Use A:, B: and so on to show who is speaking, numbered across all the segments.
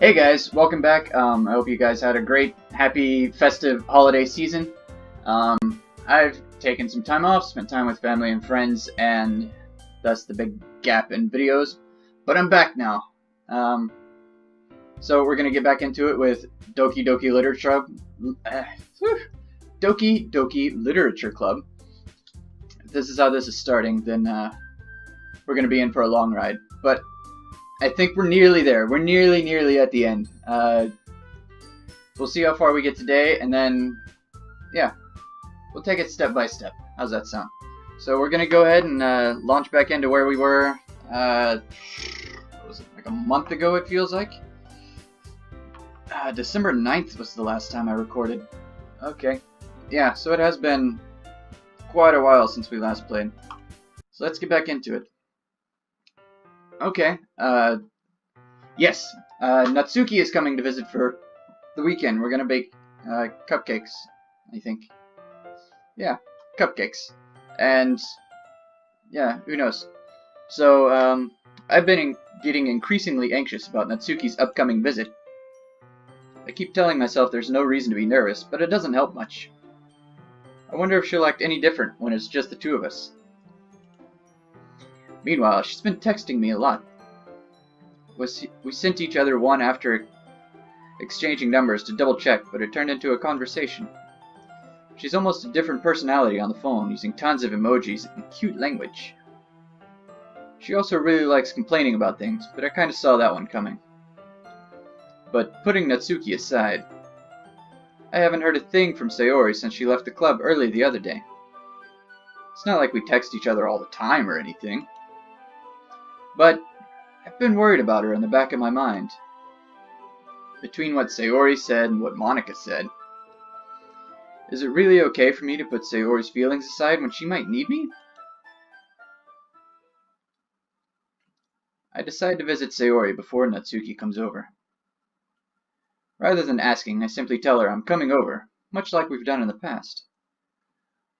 A: Hey guys, welcome back. I hope you guys had a great, happy, festive holiday season. I've taken some time off, spent time with family and friends, and thus the big gap in videos. But I'm back now. So we're gonna get back into it with Doki Doki Literature. Doki Doki Literature Club. If this is how this is starting, then we're gonna be in for a long ride. But I think we're nearly there. We're nearly at the end. We'll see how far we get today, and then, yeah, we'll take it step by step. How's that sound? So we're gonna go ahead and launch back into where we were. What was it, like a month ago? It feels like. December 9th was the last time I recorded. Okay, yeah. So it has been quite a while since we last played. So let's get back into it. Okay, yes, Natsuki is coming to visit for the weekend. We're gonna bake, cupcakes, I think. Yeah, cupcakes. And, yeah, who knows. So, I've been getting increasingly anxious about Natsuki's upcoming visit. I keep telling myself there's no reason to be nervous, but it doesn't help much. I wonder if she'll act any different when it's just the two of us. Meanwhile, she's been texting me a lot. We sent each other one after exchanging numbers to double check, but it turned into a conversation. She's almost a different personality on the phone, using tons of emojis and cute language. She also really likes complaining about things, but I kinda saw that one coming. But putting Natsuki aside, I haven't heard a thing from Sayori since she left the club early the other day. It's not like we text each other all the time or anything. But I've been worried about her in the back of my mind. Between what Sayori said and what Monika said, is it really okay for me to put Sayori's feelings aside when she might need me? I decide to visit Sayori before Natsuki comes over. Rather than asking, I simply tell her I'm coming over, much like we've done in the past.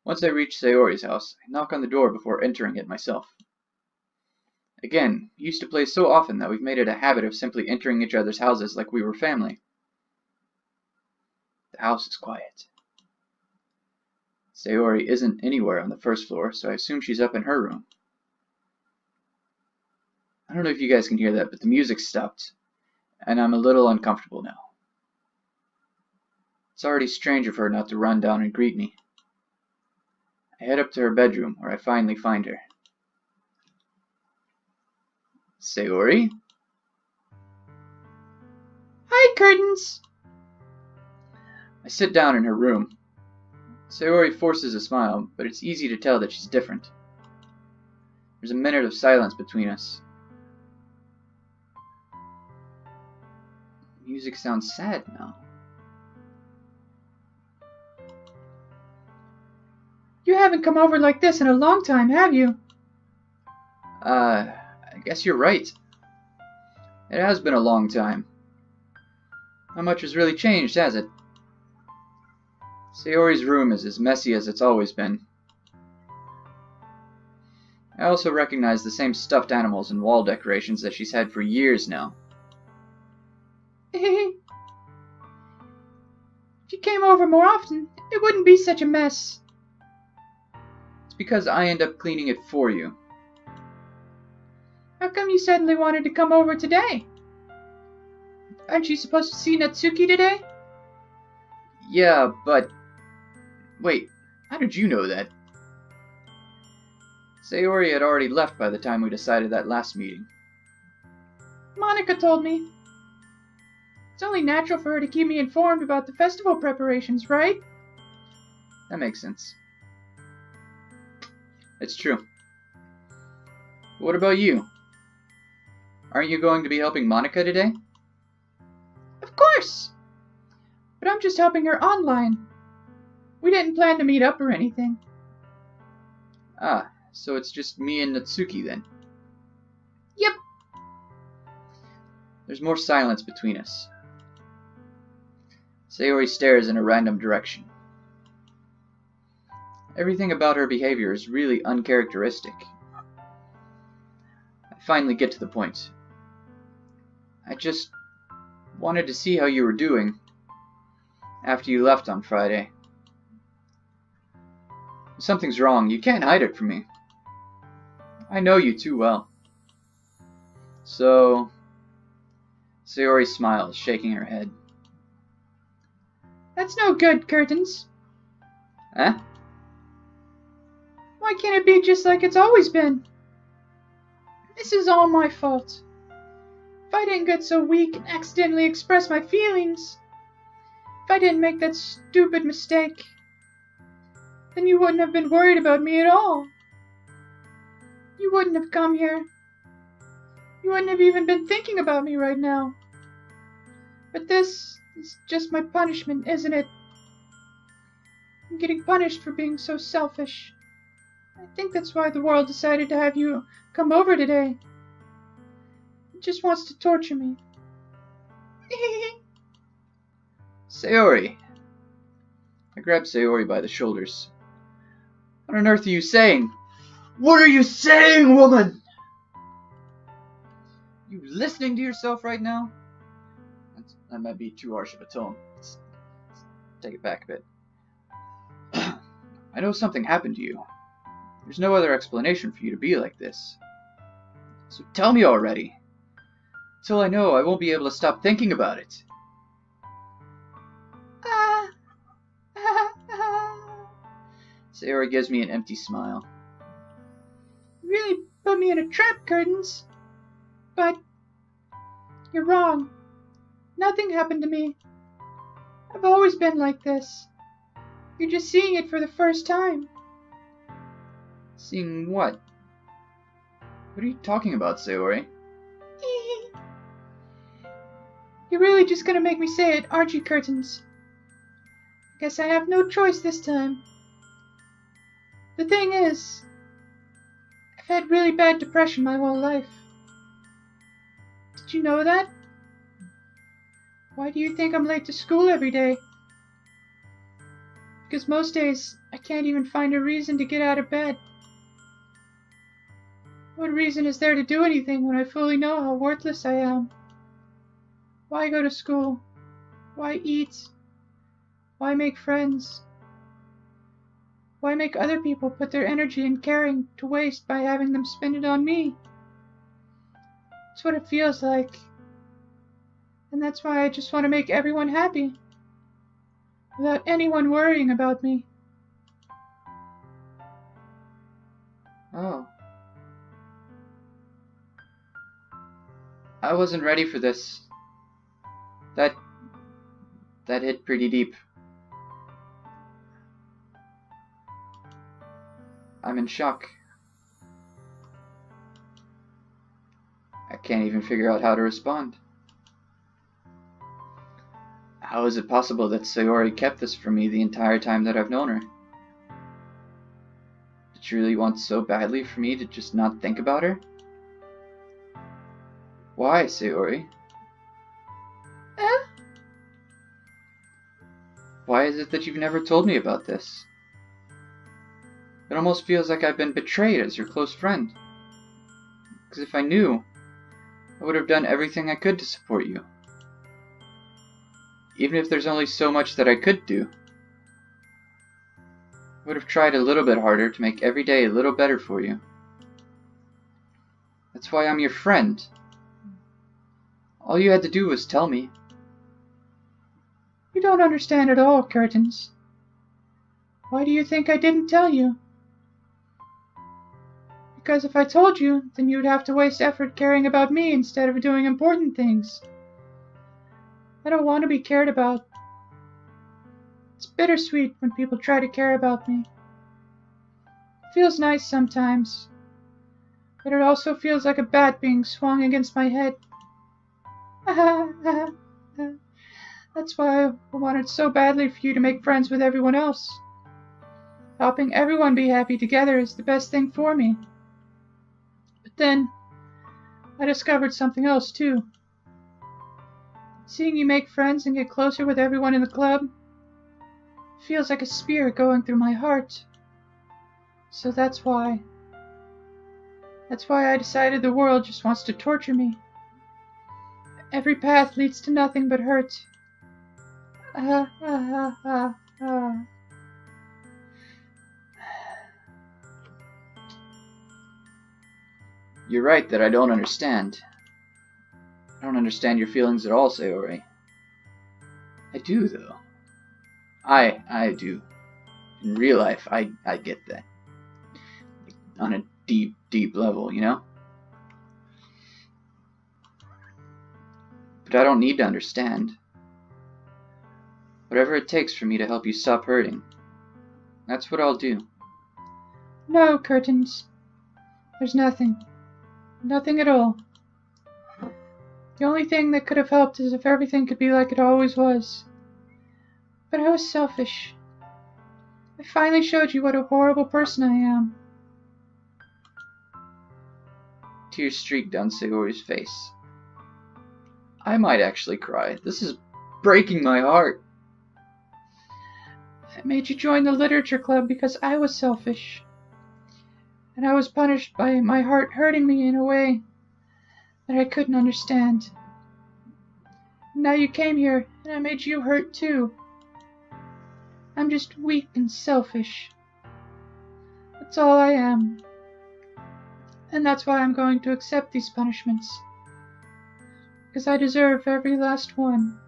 A: Once I reach Sayori's house, I knock on the door before entering it myself. Again, we used to play so often that we've made it a habit of simply entering each other's houses like we were family. The house is quiet. Sayori isn't anywhere on the first floor, so I assume she's up in her room. I don't know if you guys can hear that, but the music stopped, and I'm a little uncomfortable now. It's already strange of her not to run down and greet me. I head up to her bedroom, where I finally find her. Sayori? Hi, CurtiNs! I sit down in her room. Sayori forces a smile, but it's easy to tell that she's different. There's a minute of silence between us. The music sounds sad now. You haven't come over like this in a long time, have you? I guess you're right. It has been a long time. Not much has really changed, has it? Sayori's room is as messy as it's always been. I also recognize the same stuffed animals and wall decorations that she's had for years now. If you came over more often, it wouldn't be such a mess. It's because I end up cleaning it for you. How come you suddenly wanted to come over today? Aren't you supposed to see Natsuki today? Yeah, but... Wait, how did you know that? Sayori had already left by the time we decided that last meeting. Monika told me. It's only natural for her to keep me informed about the festival preparations, right? That makes sense. It's true. But what about you? Aren't you going to be helping Monika today? Of course! But I'm just helping her online. We didn't plan to meet up or anything. Ah, so it's just me and Natsuki then? Yep. There's more silence between us. Sayori stares in a random direction. Everything about her behavior is really uncharacteristic. I finally get to the point. I just wanted to see how you were doing after you left on Friday. Something's wrong. You can't hide it from me. I know you too well. So, Sayori smiles, shaking her head.
B: That's no good, CurtiNs.
A: Huh?
B: Why can't it be just like it's always been? This is all my fault. If I didn't get so weak and accidentally express my feelings, if I didn't make that stupid mistake, then you wouldn't have been worried about me at all. You wouldn't have come here. You wouldn't have even been thinking about me right now. But this is just my punishment, isn't it? I'm getting punished for being so selfish. I think that's why the world decided to have you come over today. It just wants to torture me.
A: Sayori. I grab Sayori by the shoulders. What on earth are you saying? What are you saying, woman? You listening to yourself right now? That might be too harsh of a tone. Let's take it back a bit. I know something happened to you. There's no other explanation for you to be like this. So tell me already. Till I know, I won't be able to stop thinking about it. Sayori gives me an empty smile.
B: You really put me in a trap, CurtiNs. But you're wrong. Nothing happened to me. I've always been like this. You're just seeing it for the first time.
A: Seeing what? What are you talking about, Sayori?
B: You're really just gonna make me say it, aren't you, CurtiNs? Guess I have no choice this time. The thing is, I've had really bad depression my whole life. Did you know that? Why do you think I'm late to school every day? Because most days, I can't even find a reason to get out of bed. What reason is there to do anything when I fully know how worthless I am? Why go to school? Why eat? Why make friends? Why make other people put their energy and caring to waste by having them spend it on me? It's what it feels like. And that's why I just want to make everyone happy, without anyone worrying about me.
A: Oh. I wasn't ready for this. That hit pretty deep. I'm in shock. I can't even figure out how to respond. How is it possible that Sayori kept this from me the entire time that I've known her? Did she really want so badly for me to just not think about her? Why, Sayori? Why is it that you've never told me about this? It almost feels like I've been betrayed as your close friend. Because if I knew, I would have done everything I could to support you. Even if there's only so much that I could do. I would have tried a little bit harder to make every day a little better for you. That's why I'm your friend. All you had to do was tell me.
B: You don't understand at all, CurtiNs. Why do you think I didn't tell you? Because if I told you, then you'd have to waste effort caring about me instead of doing important things. I don't want to be cared about. It's bittersweet when people try to care about me. It feels nice sometimes, but it also feels like a bat being swung against my head. That's why I wanted so badly for you to make friends with everyone else. Helping everyone be happy together is the best thing for me. But then, I discovered something else too. Seeing you make friends and get closer with everyone in the club feels like a spear going through my heart. So that's why. That's why I decided the world just wants to torture me. Every path leads to nothing but hurt. Ah, ah, ah, ah, ah.
A: You're right that I don't understand. I don't understand your feelings at all, Sayori. I do, though. I do. In real life, I get that. On a deep, deep level, you know? But I don't need to understand. Whatever it takes for me to help you stop hurting, that's what I'll do.
B: No, CurtiNs. There's nothing. Nothing at all. The only thing that could have helped is if everything could be like it always was. But I was selfish. I finally showed you what a horrible person I am.
A: Tears streaked down Sayori's face. I might actually cry. This is breaking my heart.
B: I made you join the literature club because I was selfish. And I was punished by my heart hurting me in a way that I couldn't understand. And now you came here, and I made you hurt too. I'm just weak and selfish. That's all I am. And that's why I'm going to accept these punishments. Because I deserve every last one.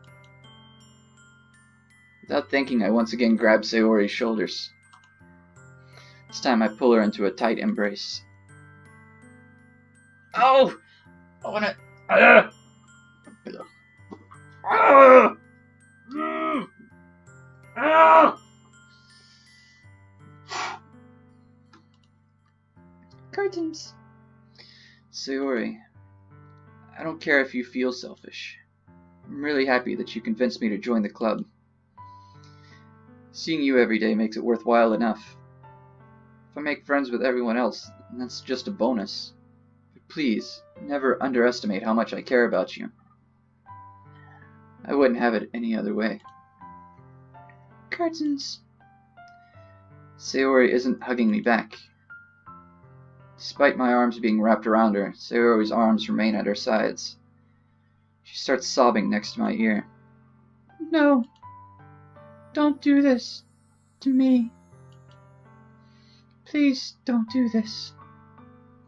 A: Without thinking, I once again grab Sayori's shoulders. This time I pull her into a tight embrace. Oh! I wanna...
B: CurtiNs.
A: Sayori, I don't care if you feel selfish. I'm really happy that you convinced me to join the club. Seeing you every day makes it worthwhile enough. If I make friends with everyone else, that's just a bonus. But please, never underestimate how much I care about you. I wouldn't have it any other way.
B: CurtiNs.
A: Sayori isn't hugging me back. Despite my arms being wrapped around her, Sayori's arms remain at her sides. She starts sobbing next to my ear.
B: No. Don't do this to me. Please don't do this.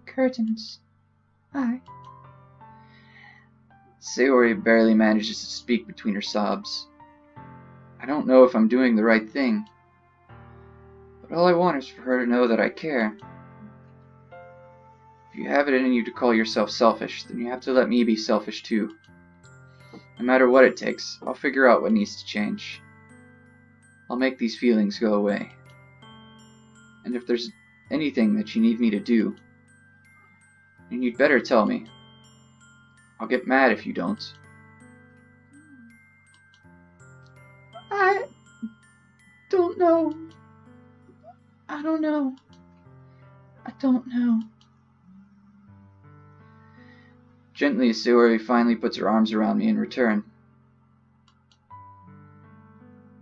B: CurtiNs.
A: Sayori barely manages to speak between her sobs. I don't know if I'm doing the right thing, but all I want is for her to know that I care. If you have it in you to call yourself selfish, then you have to let me be selfish too. No matter what it takes, I'll figure out what needs to change. I'll make these feelings go away. And if there's anything that you need me to do, then you'd better tell me. I'll get mad if you don't.
B: I don't know. I don't know. I don't know.
A: Gently, Sayori finally puts her arms around me in return.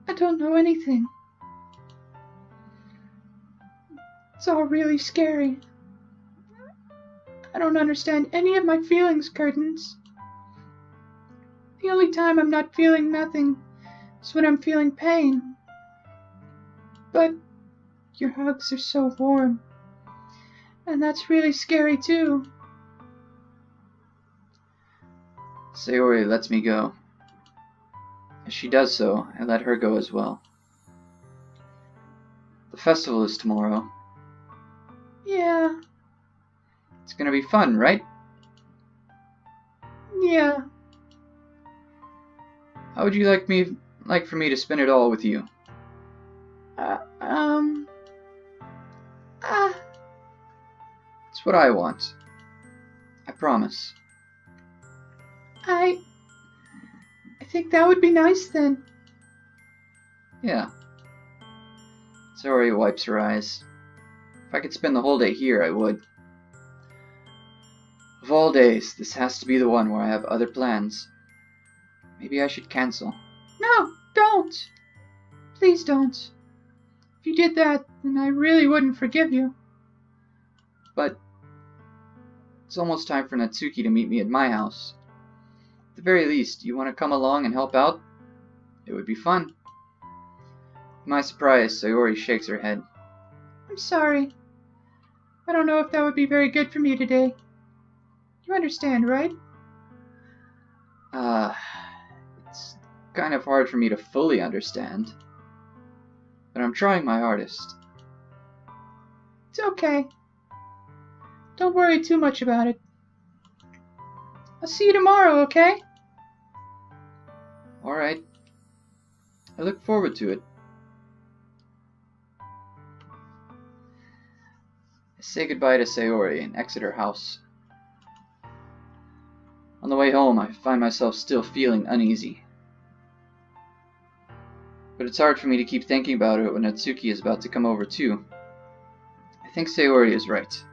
B: I don't know anything. It's all really scary. I don't understand any of my feelings, CurtiNs. The only time I'm not feeling nothing is when I'm feeling pain. But your hugs are so warm. And that's really scary too.
A: Sayori lets me go. As she does so, I let her go as well. The festival is tomorrow.
B: Yeah.
A: It's gonna be fun, right?
B: Yeah.
A: How would you like for me to spend it all with you? It's what I want. I promise.
B: I think that would be nice then.
A: Yeah. Sayori wipes her eyes. If I could spend the whole day here, I would. Of all days, this has to be the one where I have other plans. Maybe I should cancel.
B: No, don't. Please don't. If you did that, then I really wouldn't forgive you.
A: But it's almost time for Natsuki to meet me at my house. At the very least, you want to come along and help out? It would be fun. To my surprise, Sayori shakes her head.
B: I'm sorry. I don't know if that would be very good for me today. You understand, right?
A: It's kind of hard for me to fully understand. But I'm trying my hardest.
B: It's okay. Don't worry too much about it. I'll see you tomorrow, okay?
A: Alright. I look forward to it. I say goodbye to Sayori and exit her house. On the way home, I find myself still feeling uneasy. But it's hard for me to keep thinking about it when Natsuki is about to come over too. I think Sayori is right.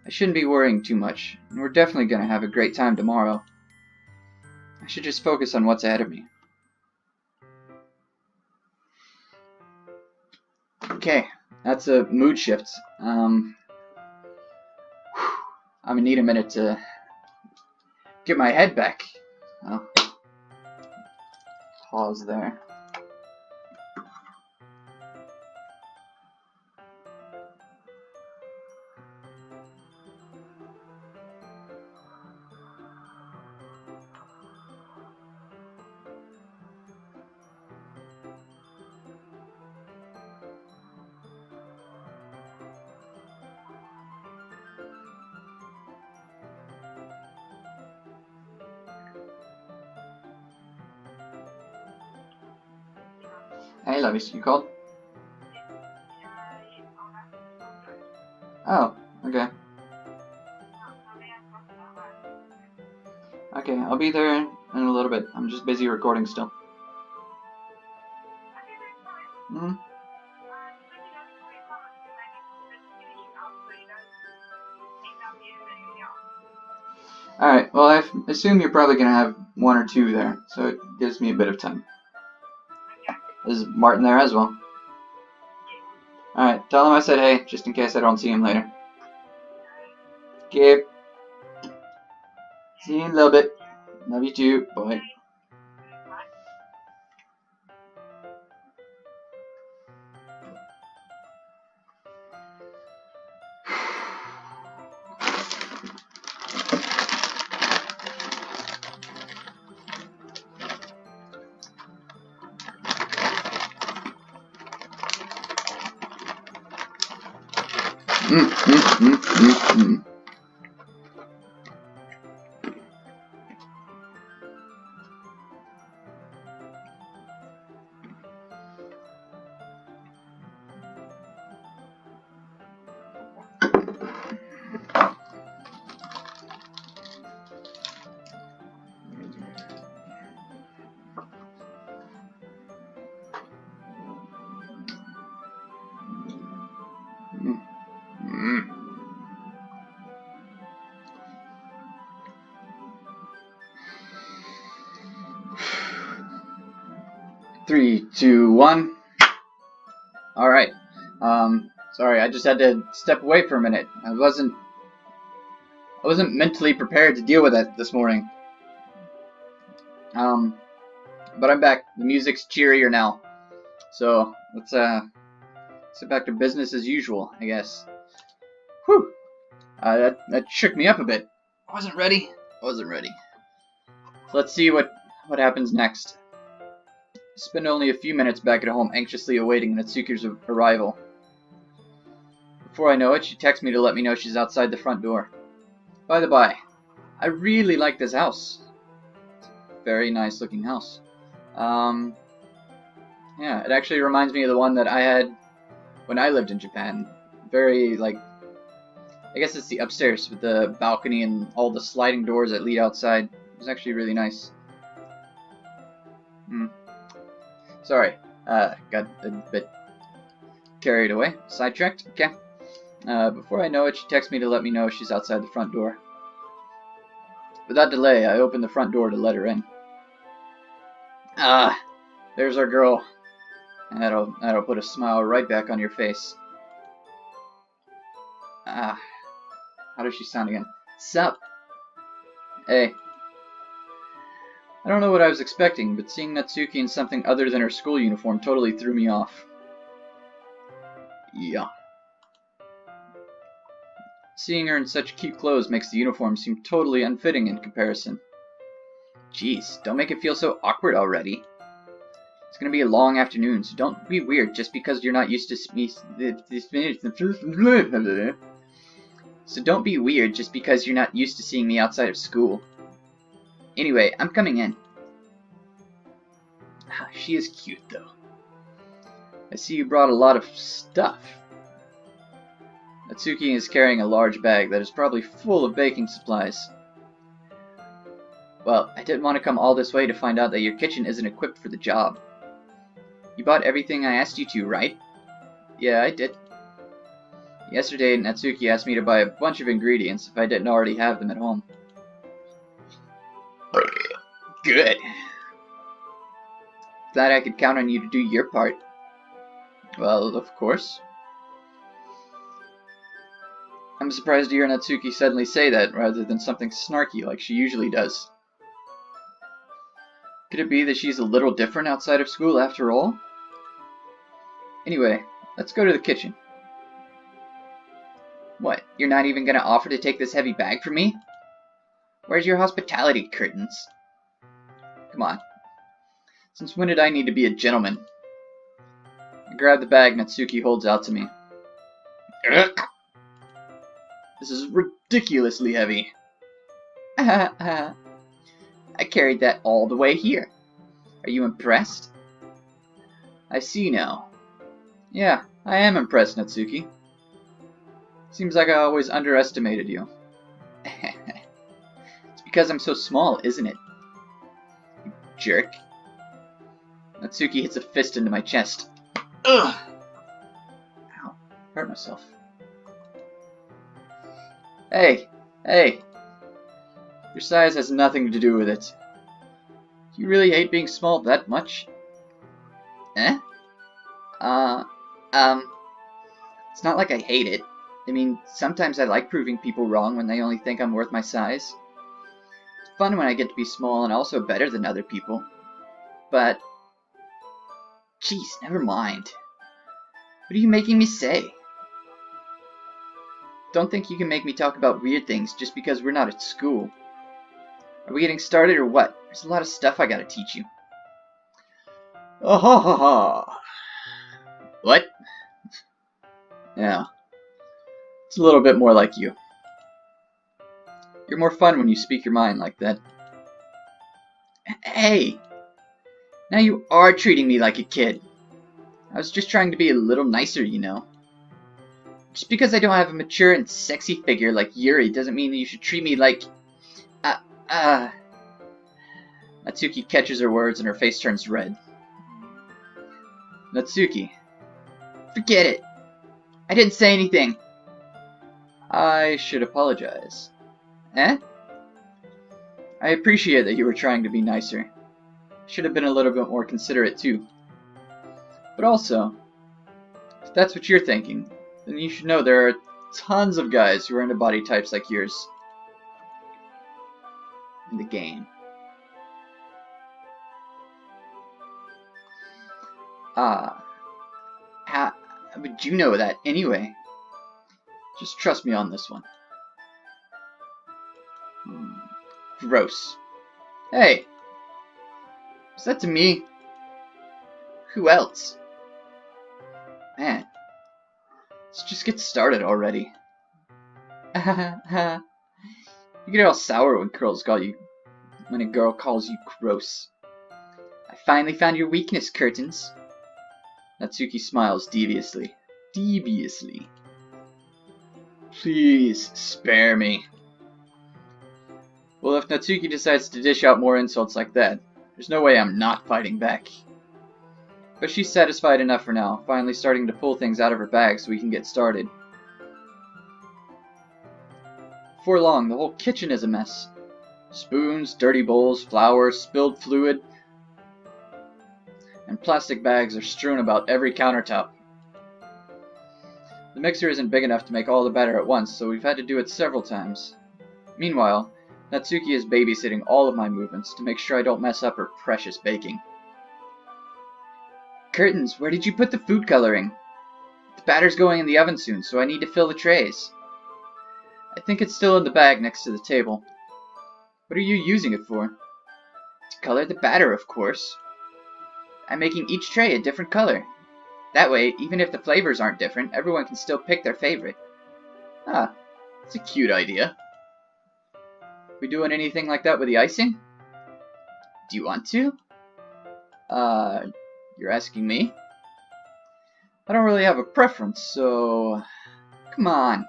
A: I shouldn't be worrying too much, and we're definitely going to have a great time tomorrow. I should just focus on what's ahead of me. Okay, that's a mood shift. I'm gonna need a minute to get my head back. Oh. Pause there. Hey, Levis, you called? Oh, okay. Okay, I'll be there in a little bit. I'm just busy recording still. Hmm? Alright, well, I assume you're probably going to have one or two there, so it gives me a bit of time. Is Martin there as well? Alright, tell him I said hey, just in case I don't see him later. Okay. See you in a little bit. Love you too. Bye. Mm. 3, 2, 1. Alright. Sorry, I just had to step away for a minute. I wasn't mentally prepared to deal with that this morning. But I'm back. The music's cheerier now. So, let's get back to business as usual, I guess. Whew. That shook me up a bit. I wasn't ready. So let's see what happens next. Spend only a few minutes back at home anxiously awaiting Natsuki's arrival. Before I know it, she texts me to let me know she's outside the front door. By the by, I really like this house. It's a very nice looking house. Yeah, it actually reminds me of the one that I had when I lived in Japan. Very, like, I guess it's the upstairs with the balcony and all the sliding doors that lead outside. It was actually really nice. Sorry, got a bit carried away, sidetracked. Okay. Before I know it, she texts me to let me know she's outside the front door. Without delay, I open the front door to let her in. There's our girl. That'll put a smile right back on your face. How does she sound again? Sup? Hey. I don't know what I was expecting, but seeing Natsuki in something other than her school uniform totally threw me off. Yeah. Seeing her in such cute clothes makes the uniform seem totally unfitting in comparison. Jeez, don't make it feel so awkward already. It's gonna be a long afternoon, so don't be weird just because you're not used to me. So don't be weird just because you're not used to seeing me outside of school. Anyway, I'm coming in. She is cute, though. I see you brought a lot of stuff. Natsuki is carrying a large bag that is probably full of baking supplies. Well, I didn't want to come all this way to find out that your kitchen isn't equipped for the job. You bought everything I asked you to, right? Yeah, I did. Yesterday, Natsuki asked me to buy a bunch of ingredients if I didn't already have them at home. Good. Glad I could count on you to do your part. Well, of course. I'm surprised to hear Natsuki suddenly say that rather than something snarky like she usually does. Could it be that she's a little different outside of school after all? Anyway, let's go to the kitchen. What, you're not even gonna offer to take this heavy bag from me? Where's your hospitality, CurtiNs? Come on. Since when did I need to be a gentleman? I grab the bag Natsuki holds out to me. Ugh. This is ridiculously heavy. I carried that all the way here. Are you impressed? I see now. Yeah, I am impressed, Natsuki. Seems like I always underestimated you. It's because I'm so small, isn't it? You jerk. Natsuki hits a fist into my chest. Ugh! Ow, hurt myself. Hey, hey! Your size has nothing to do with it. Do you really hate being small that much? Eh? It's not like I hate it. I mean, sometimes I like proving people wrong when they only think I'm worth my size. It's fun when I get to be small and also better than other people. But... Jeez, never mind. What are you making me say? Don't think you can make me talk about weird things just because we're not at school. Are we getting started or what? There's a lot of stuff I gotta teach you. Oh ha ha ha. What? Yeah. It's a little bit more like you. You're more fun when you speak your mind like that. Hey! Now you are treating me like a kid. I was just trying to be a little nicer, you know. Just because I don't have a mature and sexy figure like Yuri doesn't mean that you should treat me like... Natsuki catches her words and her face turns red. Natsuki. Forget it. I didn't say anything. I should apologize. Eh? I appreciate that you were trying to be nicer. Should have been a little bit more considerate too. But also, if that's what you're thinking, then you should know there are tons of guys who are into body types like yours in the game. How would you know that anyway? Just trust me on this one. Gross. Hey! Is that to me? Who else? Man. Let's just get started already. You get all sour when a girl calls you gross. I finally found your weakness, CurtiNs. Natsuki smiles deviously. Deviously. Please, spare me. Well, if Natsuki decides to dish out more insults like that, there's no way I'm not fighting back. But she's satisfied enough for now, finally starting to pull things out of her bag so we can get started. Before long, the whole kitchen is a mess. Spoons, dirty bowls, flour, spilled fluid, and plastic bags are strewn about every countertop. The mixer isn't big enough to make all the batter at once, so we've had to do it several times. Meanwhile, Natsuki is babysitting all of my movements to make sure I don't mess up her precious baking. Curtains, where did you put the food coloring? The batter's going in the oven soon, so I need to fill the trays. I think it's still in the bag next to the table. What are you using it for? To color the batter, of course. I'm making each tray a different color. That way, even if the flavors aren't different, everyone can still pick their favorite. Ah, that's a cute idea. We doing anything like that with the icing? Do you want to? You're asking me? I don't really have a preference, so... Come on.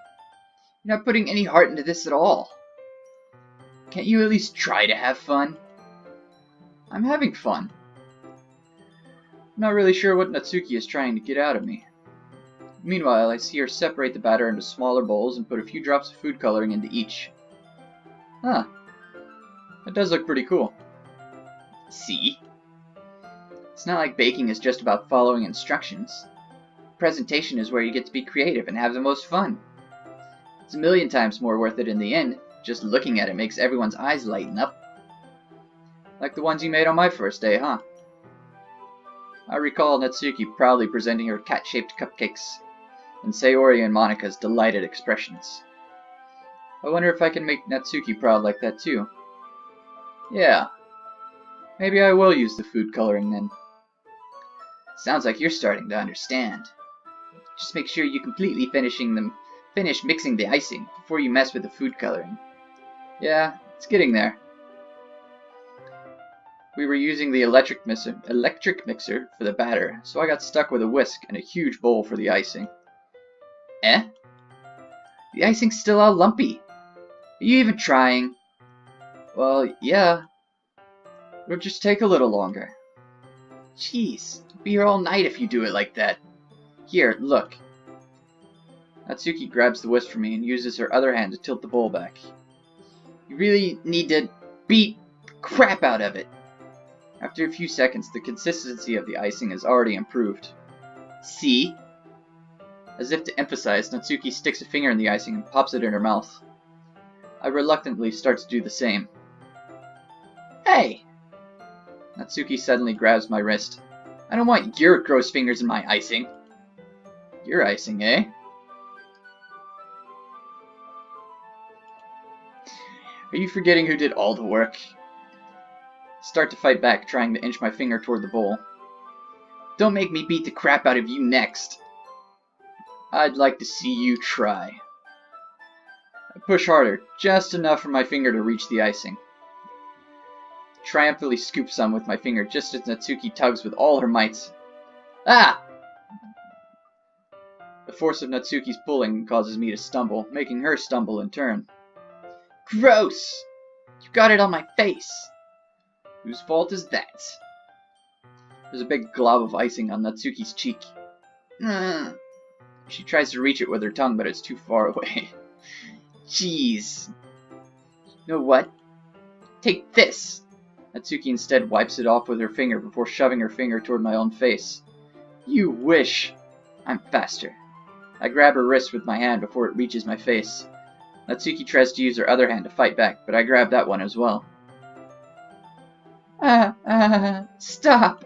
A: You're not putting any heart into this at all. Can't you at least try to have fun? I'm having fun. I'm not really sure what Natsuki is trying to get out of me. Meanwhile, I see her separate the batter into smaller bowls and put a few drops of food coloring into each. Huh. That does look pretty cool. See? It's not like baking is just about following instructions. Presentation is where you get to be creative and have the most fun. It's a million times more worth it in the end. Just looking at it makes everyone's eyes lighten up. Like the ones you made on my first day, huh? I recall Natsuki proudly presenting her cat-shaped cupcakes, and Sayori and Monika's delighted expressions. I wonder if I can make Natsuki proud like that too. Yeah. Maybe I will use the food coloring then. Sounds like you're starting to understand. Just make sure you completely finish mixing the icing before you mess with the food coloring. Yeah, it's getting there. We were using the electric mixer for the batter, so I got stuck with a whisk and a huge bowl for the icing. Eh? The icing's still all lumpy. Are you even trying? Well, yeah. It'll just take a little longer. Jeez, I'll be here all night if you do it like that. Here, look. Natsuki grabs the whisk from me and uses her other hand to tilt the bowl back. You really need to beat the crap out of it. After a few seconds, the consistency of the icing has already improved. See? As if to emphasize, Natsuki sticks a finger in the icing and pops it in her mouth. I reluctantly start to do the same. Hey! Natsuki suddenly grabs my wrist. I don't want your gross fingers in my icing. Your icing, eh? Are you forgetting who did all the work? Start to fight back, trying to inch my finger toward the bowl. Don't make me beat the crap out of you next. I'd like to see you try. I push harder, just enough for my finger to reach the icing. Triumphantly scoop some with my finger just as Natsuki tugs with all her might. Ah! The force of Natsuki's pulling causes me to stumble, making her stumble in turn. Gross! You got it on my face! Whose fault is that? There's a big glob of icing on Natsuki's cheek. She tries to reach it with her tongue, but it's too far away. Jeez. You know what? Take this! Natsuki instead wipes it off with her finger before shoving her finger toward my own face. You wish! I'm faster. I grab her wrist with my hand before it reaches my face. Natsuki tries to use her other hand to fight back, but I grab that one as well. Stop!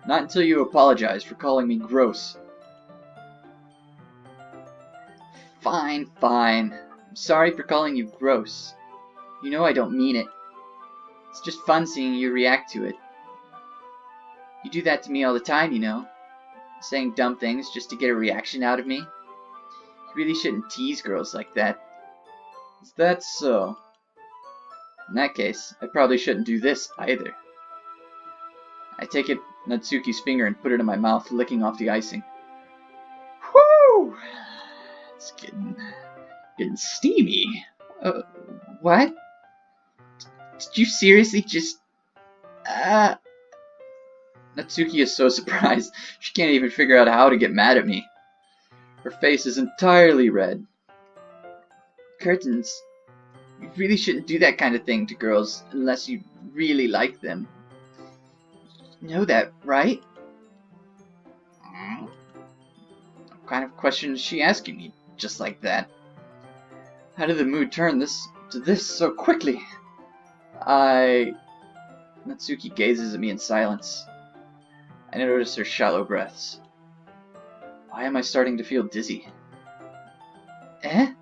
A: Not until you apologize for calling me gross. Fine, fine. I'm sorry for calling you gross. You know I don't mean it. It's just fun seeing you react to it. You do that to me all the time, you know. Saying dumb things just to get a reaction out of me. You really shouldn't tease girls like that. Is that so? In that case, I probably shouldn't do this either. I take Natsuki's finger and put it in my mouth, licking off the icing. Whoo! It's getting steamy. What? Did you seriously just... Natsuki is so surprised, she can't even figure out how to get mad at me. Her face is entirely red. Curtains. You really shouldn't do that kind of thing to girls unless you really like them. You know that, right? What kind of question is she asking me just like that? How did the mood turn this to this so quickly? Natsuki gazes at me in silence. I notice her shallow breaths. Why am I starting to feel dizzy? Eh?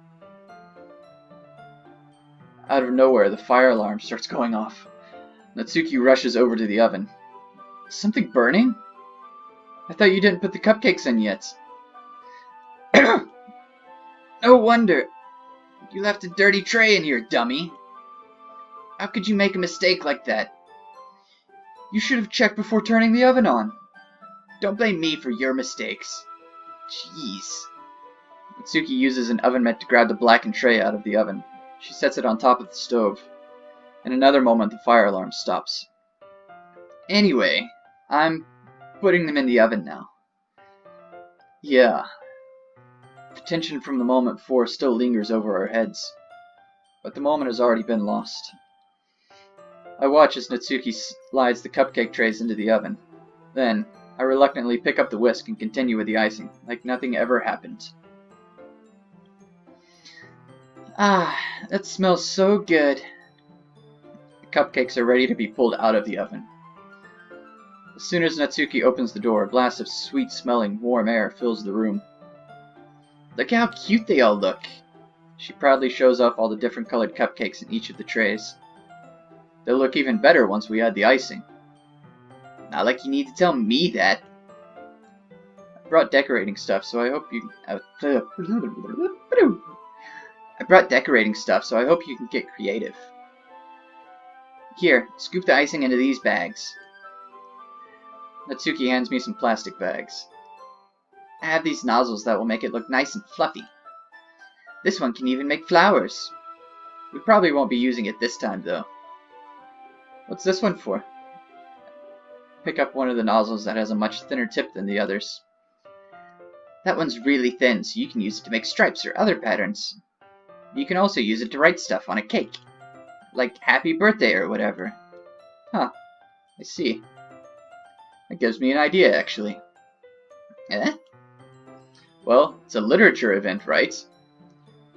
A: Out of nowhere, the fire alarm starts going off. Natsuki rushes over to the oven. Is something burning? I thought you didn't put the cupcakes in yet. No wonder. You left a dirty tray in here, dummy. How could you make a mistake like that? You should have checked before turning the oven on. Don't blame me for your mistakes. Jeez. Natsuki uses an oven mitt to grab the blackened tray out of the oven. She sets it on top of the stove. In another moment, the fire alarm stops. Anyway, I'm putting them in the oven now. Yeah. The tension from the moment before still lingers over our heads. But the moment has already been lost. I watch as Natsuki slides the cupcake trays into the oven. Then, I reluctantly pick up the whisk and continue with the icing, like nothing ever happened. Ah, that smells so good. The cupcakes are ready to be pulled out of the oven. As soon as Natsuki opens the door, a blast of sweet-smelling, warm air fills the room. Look how cute they all look. She proudly shows off all the different colored cupcakes in each of the trays. They'll look even better once we add the icing. Not like you need to tell me that. I brought decorating stuff, so I hope you can get creative. Here, scoop the icing into these bags. Natsuki hands me some plastic bags. I have these nozzles that will make it look nice and fluffy. This one can even make flowers. We probably won't be using it this time, though. What's this one for? Pick up one of the nozzles that has a much thinner tip than the others. That one's really thin, so you can use it to make stripes or other patterns. You can also use it to write stuff on a cake. Like happy birthday or whatever. Huh. I see. That gives me an idea, actually. Eh? Well, it's a literature event, right?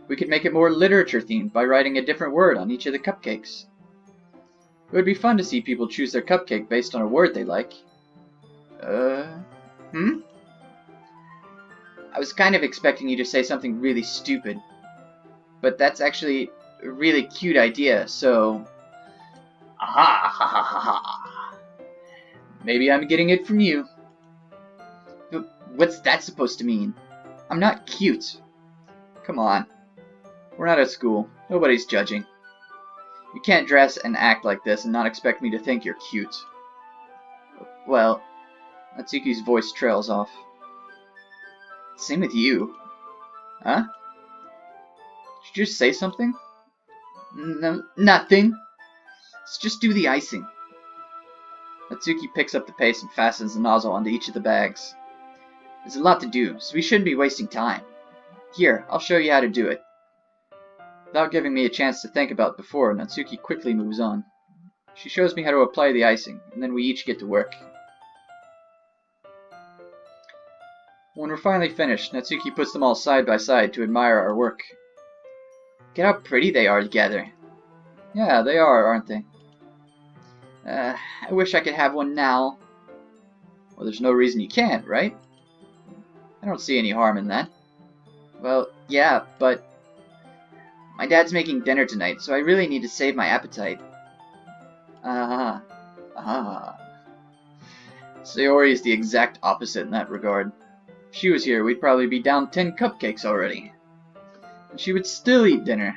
A: We could make it more literature-themed by writing a different word on each of the cupcakes. It would be fun to see people choose their cupcake based on a word they like. I was kind of expecting you to say something really stupid. But that's actually a really cute idea, so... Aha, ha, ha, ha, ha. Maybe I'm getting it from you. But what's that supposed to mean? I'm not cute. Come on. We're not at school. Nobody's judging. You can't dress and act like this and not expect me to think you're cute. Well, Natsuki's voice trails off. Same with you. Huh? Did you just say something? No, nothing. Let's just do the icing. Natsuki picks up the paste and fastens the nozzle onto each of the bags. There's a lot to do, so we shouldn't be wasting time. Here, I'll show you how to do it. Without giving me a chance to think about it before, Natsuki quickly moves on. She shows me how to apply the icing, and then we each get to work. When we're finally finished, Natsuki puts them all side by side to admire our work. Look at how pretty they are together. Yeah, they are, aren't they? I wish I could have one now. Well, there's no reason you can't, right? I don't see any harm in that. Well, yeah, but... my dad's making dinner tonight, so I really need to save my appetite. Sayori is the exact opposite in that regard. If she was here, we'd probably be down 10 cupcakes already. And she would still eat dinner.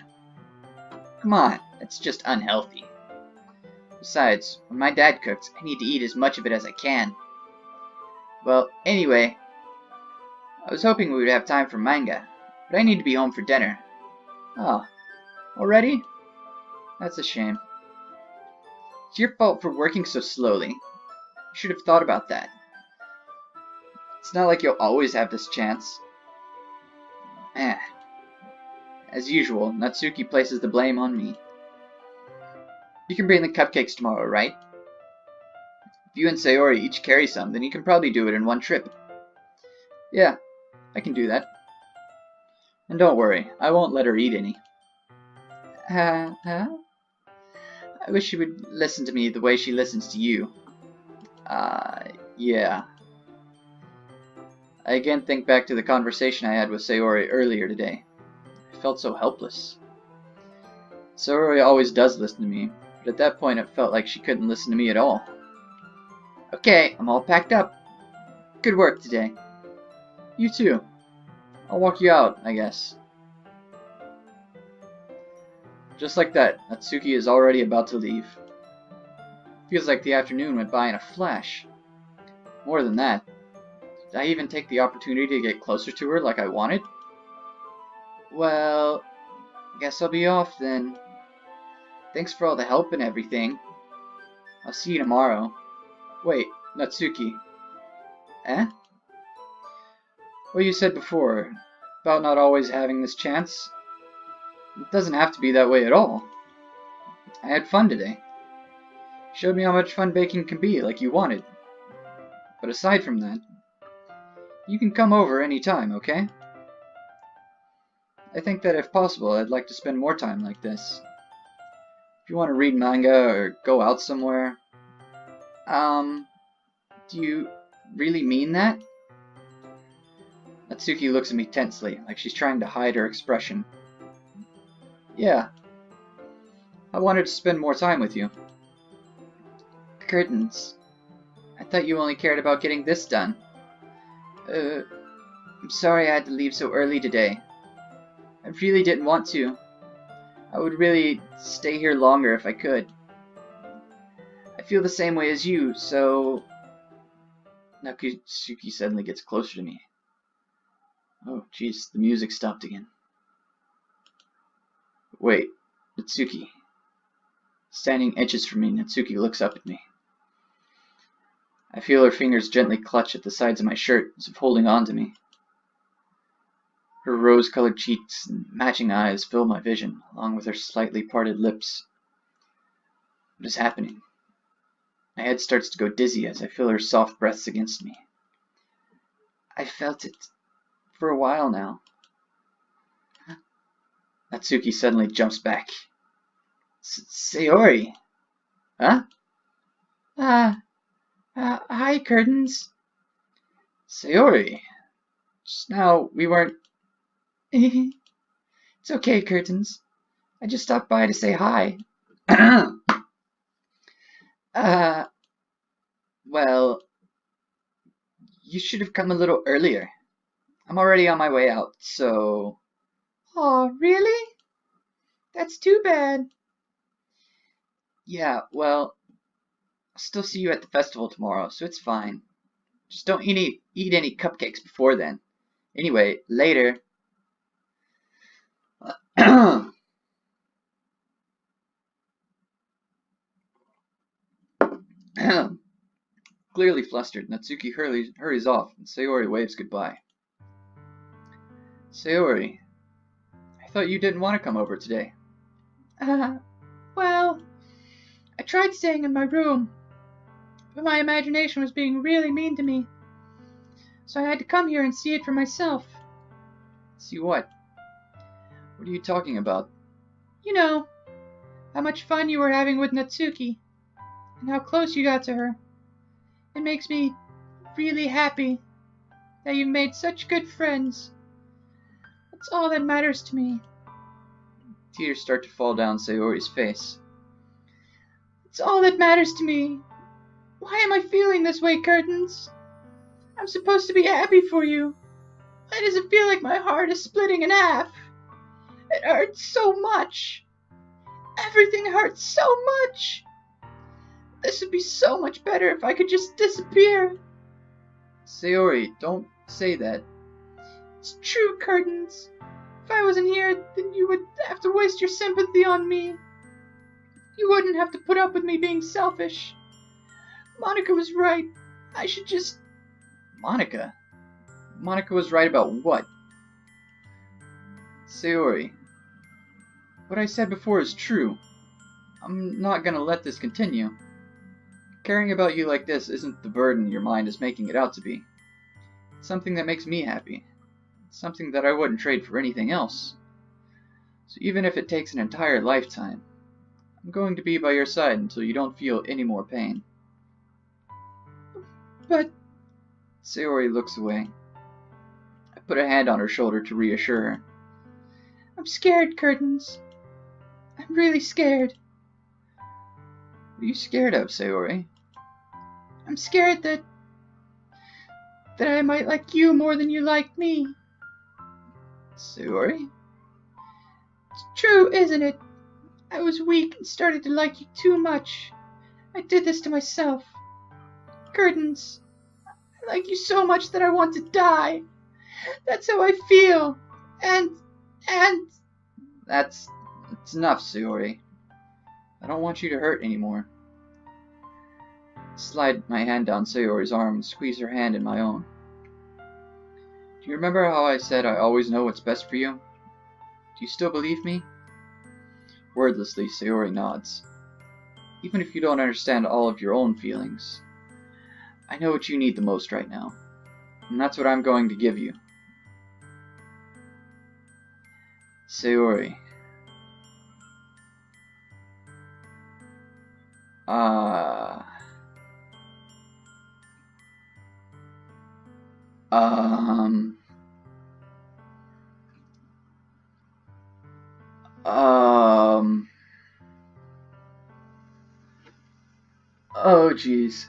A: Come on, that's just unhealthy. Besides, when my dad cooks, I need to eat as much of it as I can. Well, anyway, I was hoping we would have time for manga, but I need to be home for dinner. Oh, already? That's a shame. It's your fault for working so slowly. You should have thought about that. It's not like you'll always have this chance. As usual, Natsuki places the blame on me. You can bring the cupcakes tomorrow, right? If you and Sayori each carry some, then you can probably do it in one trip. Yeah, I can do that. And don't worry, I won't let her eat any. Huh? I wish she would listen to me the way she listens to you. Yeah. I again think back to the conversation I had with Sayori earlier today. I felt so helpless. Sayori always does listen to me, but at that point it felt like she couldn't listen to me at all. Okay, I'm all packed up. Good work today. You too. I'll walk you out, I guess. Just like that, Natsuki is already about to leave. Feels like the afternoon went by in a flash. More than that, did I even take the opportunity to get closer to her like I wanted? Well, guess I'll be off then. Thanks for all the help and everything. I'll see you tomorrow. Wait, Natsuki. Eh? What you said before, about not always having this chance? It doesn't have to be that way at all. I had fun today. You showed me how much fun baking can be, like you wanted. But aside from that, you can come over any time, okay? I think that if possible, I'd like to spend more time like this. If you want to read manga or go out somewhere. Do you really mean that? Natsuki looks at me tensely, like she's trying to hide her expression. Yeah. I wanted to spend more time with you. CurtiNs. I thought you only cared about getting this done. I'm sorry I had to leave so early today. I really didn't want to. I would really stay here longer if I could. I feel the same way as you, so... Natsuki suddenly gets closer to me. Oh, jeez, the music stopped again. Wait, Natsuki. Standing inches from me, Natsuki looks up at me. I feel her fingers gently clutch at the sides of my shirt, as if holding on to me. Her rose-colored cheeks and matching eyes fill my vision, along with her slightly parted lips. What is happening? My head starts to go dizzy as I feel her soft breaths against me. I felt it for a while now. Natsuki suddenly jumps back. Sayori! Huh?
B: Hi, CurtiNs.
A: Sayori! Just now, we weren't...
B: It's okay, CurtiNs. I just stopped by to say hi.
A: Well, you should have come a little earlier. I'm already on my way out, so...
B: Oh, really? That's too bad.
A: Yeah, well, I'll still see you at the festival tomorrow, so it's fine. Just don't eat any cupcakes before then. Anyway, later. Clearly flustered, Natsuki hurries off, and Sayori waves goodbye. Sayori, I thought you didn't want to come over today.
B: Well, I tried staying in my room, but my imagination was being really mean to me. So I had to come here and see it for myself.
A: See what? What are you talking about?
B: You know, how much fun you were having with Natsuki, and how close you got to her. It makes me really happy that you've made such good friends. That's all that matters to me.
A: Tears start to fall down Sayori's face.
B: It's all that matters to me. Why am I feeling this way, CurtiNs? I'm supposed to be happy for you. Why does it feel like my heart is splitting in half? It hurts so much. Everything hurts so much. This would be so much better if I could just disappear.
A: Sayori, don't say that.
B: It's true, CurtiNs. If I wasn't here, then you would have to waste your sympathy on me. You wouldn't have to put up with me being selfish. Monica was right. I should just...
A: Monica? Monica was right about what? Sayori, what I said before is true. I'm not gonna let this continue. Caring about you like this isn't the burden your mind is making it out to be. It's something that makes me happy. It's something that I wouldn't trade for anything else. So even if it takes an entire lifetime, I'm going to be by your side until you don't feel any more pain.
B: But...
A: Sayori looks away. I put a hand on her shoulder to reassure her.
B: I'm scared, CurtiNs. I'm really scared.
A: What are you scared of, Sayori?
B: I'm scared that I might like you more than you like me.
A: Sayori?
B: It's true, isn't it? I was weak and started to like you too much. I did this to myself. CurtiNs, I like you so much that I want to die. That's how I feel. And...
A: That's enough, Sayori. I don't want you to hurt anymore. I slide my hand down Sayori's arm and squeeze her hand in my own. Do you remember how I said I always know what's best for you? Do you still believe me? Wordlessly, Sayori nods. Even if you don't understand all of your own feelings, I know what you need the most right now, and that's what I'm going to give you. Sayori. Oh, jeez.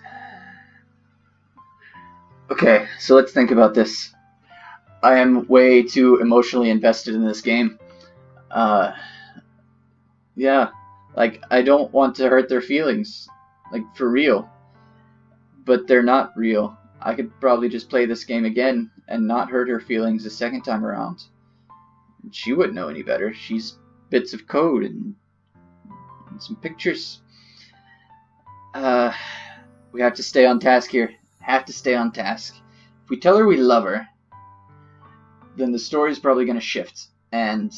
A: Okay, so let's think about this. I am way too emotionally invested in this game. Yeah, like, I don't want to hurt their feelings. Like, for real. But they're not real. I could probably just play this game again and not hurt her feelings the second time around. She wouldn't know any better. She's bits of code and some pictures. We have to stay on task here. Have to stay on task. If we tell her we love her, then the story's probably going to shift, and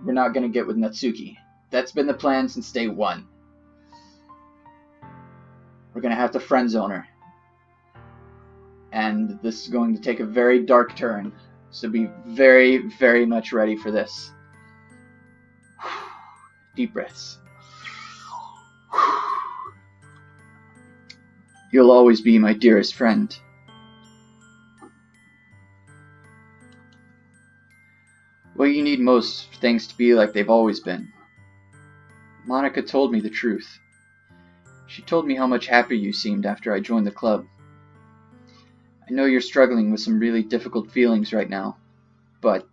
A: we're not going to get with Natsuki. That's been the plan since day one. We're going to have to friend zone her. And this is going to take a very dark turn, so be very, very much ready for this. Deep breaths. You'll always be my dearest friend. What you need most for things to be like they've always been. Monica told me the truth. She told me how much happier you seemed after I joined the club. I know you're struggling with some really difficult feelings right now, but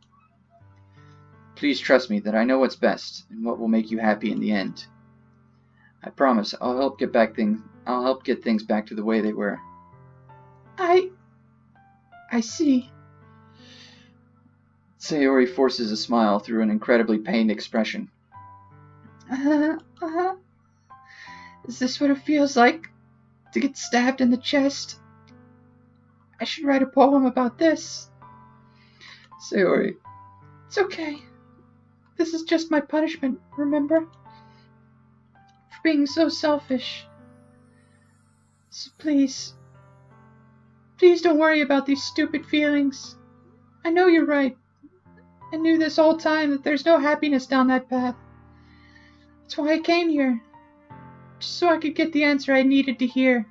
A: please trust me that I know what's best and what will make you happy in the end. I promise I'll help get things back to the way they were.
B: I see.
A: Sayori forces a smile through an incredibly pained expression.
B: Is this what it feels like to get stabbed in the chest? I should write a poem about this.
A: Sayori.
B: It's okay. This is just my punishment, remember? For being so selfish. So please don't worry about these stupid feelings. I know you're right. I knew this whole time that there's no happiness down that path. That's why I came here. Just so I could get the answer I needed to hear.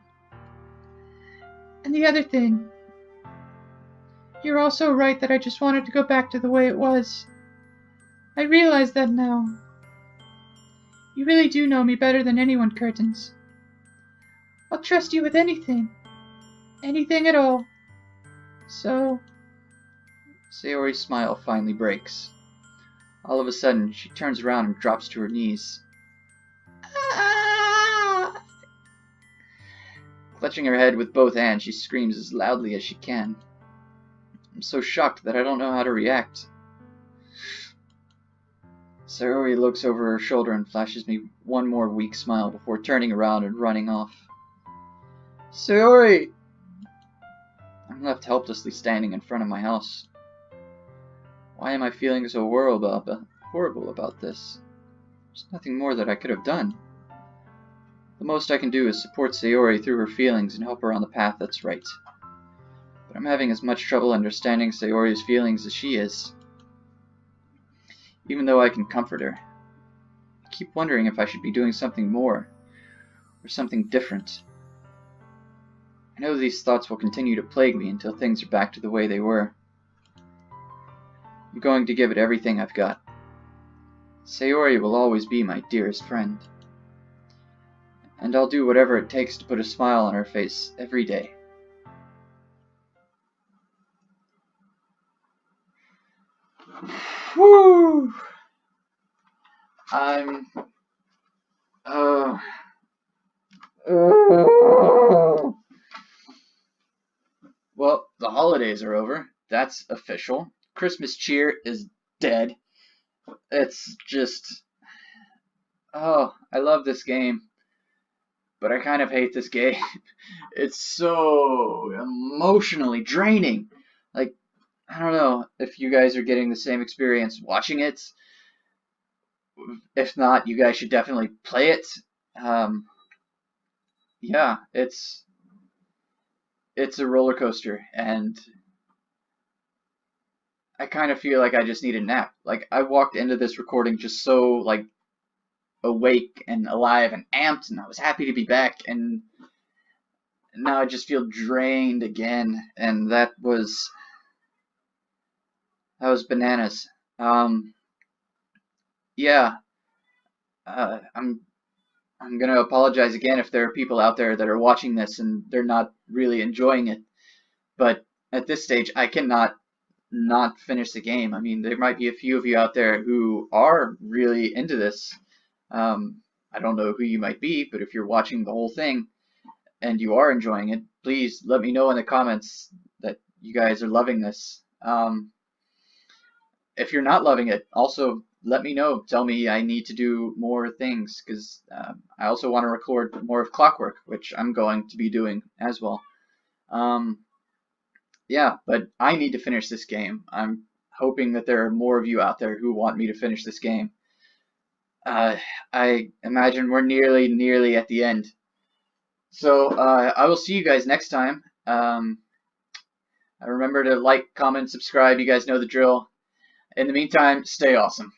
B: And the other thing. You're also right that I just wanted to go back to the way it was. I realize that now. You really do know me better than anyone, CurtiNs. I'll trust you with anything. Anything at all. So...
A: Sayori's smile finally breaks. All of a sudden, she turns around and drops to her knees.
B: Ah!
A: Clutching her head with both hands, she screams as loudly as she can. I'm so shocked that I don't know how to react. Sayori looks over her shoulder and flashes me one more weak smile before turning around and running off. Sayori! I'm left helplessly standing in front of my house. Why am I feeling so horrible about this? There's nothing more that I could have done. The most I can do is support Sayori through her feelings and help her on the path that's right. But I'm having as much trouble understanding Sayori's feelings as she is. even though I can comfort her. I keep wondering if I should be doing something more, or something different. I know these thoughts will continue to plague me until things are back to the way they were. I'm going to give it everything I've got. Sayori will always be my dearest friend. And I'll do whatever it takes to put a smile on her face every day. Whew! I'm... Well, the holidays are over. That's official. Christmas cheer is dead. It's just... Oh, I love this game. But I kind of hate this game. It's so emotionally draining. Like, I don't know if you guys are getting the same experience watching it. If not, you guys should definitely play it. Yeah, it's a roller coaster, and I kind of feel like I just need a nap. Like, I walked into this recording just so, like, awake and alive and amped, and I was happy to be back, and now I just feel drained again, and that was bananas. Yeah, I'm gonna apologize again if there are people out there that are watching this and they're not really enjoying it, but at this stage, I cannot not finish the game. I mean, there might be a few of you out there who are really into this. I don't know who you might be, but if you're watching the whole thing and you are enjoying it, please let me know in the comments that you guys are loving this. If you're not loving it, also let me know. Tell me I need to do more things, because I also want to record more of Clockwork, which I'm going to be doing as well. Yeah, but I need to finish this game. I'm hoping that there are more of you out there who want me to finish this game. I imagine we're nearly at the end. So I will see you guys next time. Remember to like, comment, subscribe. You guys know the drill. In the meantime, stay awesome.